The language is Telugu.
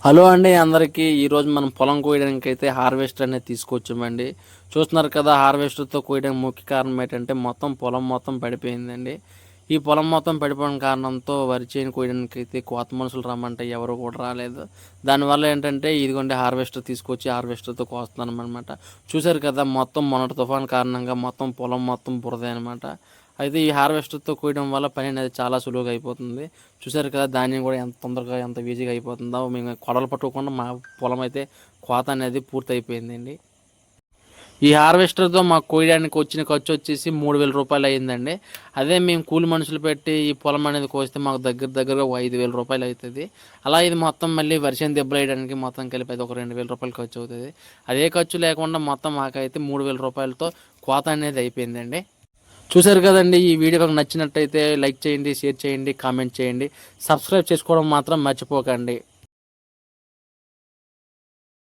హలో అండి అందరికీ. ఈరోజు మనం పొలం కోయడానికి అయితే హార్వెస్టర్ అనేది తీసుకొచ్చామండి. చూస్తున్నారు కదా, హార్వెస్టర్తో కోయడానికి ముఖ్య కారణం ఏంటంటే పొలం మొత్తం పడిపోయిందండి. ఈ పొలం మొత్తం పడిపోయిన కారణంతో వరి చేను కోయడానికి అయితే కోత మనుషులు రమ్మంటే ఎవరు కూడా రాలేదు. దానివల్ల ఏంటంటే ఇదిగోండి హార్వెస్టర్ తీసుకొచ్చి హార్వెస్టర్తో కోస్తున్నాం అనమాట. చూశారు కదా, మొత్తం మొన్నటి తుఫాన్ కారణంగా పొలం మొత్తం బురదే అనమాట. అయితే ఈ హార్వెస్టర్తో కోయడం వల్ల పని అనేది చాలా సులువుగా అయిపోతుంది. చూశారు కదా, ధాన్యం కూడా ఎంత తొందరగా ఎంత ఈజీగా అయిపోతుందో. మేము కొడలు పట్టుకోకుండా మా పొలం అయితే కోత అనేది పూర్తి అయిపోయిందండి. ఈ హార్వెస్టర్తో మాకు కోయడానికి వచ్చిన ఖర్చు వచ్చేసి 3000 రూపాయలు అయిందండి. అదే మేము కూలి మనుషులు పెట్టి ఈ పొలం అనేది కోస్తే మాకు దగ్గరగా 5000 రూపాయలు అవుతుంది. అలా ఇది మొత్తం మళ్ళీ వర్షం దెబ్బలు వేయడానికి మొత్తం కలిపి అది ఒక 2000 రూపాయలు ఖర్చు అవుతుంది. అదే ఖర్చు లేకుండా మొత్తం మాకైతే 3000 రూపాయలతో కోత అనేది అయిపోయిందండి. చూశారు కదండి, ఈ వీడియో కనుక నచ్చినట్టయితే లైక్ చేయండి, షేర్ చేయండి, కామెంట్ చేయండి, సబ్స్క్రైబ్ చేసుకోవడం మాత్రం మర్చిపోకండి.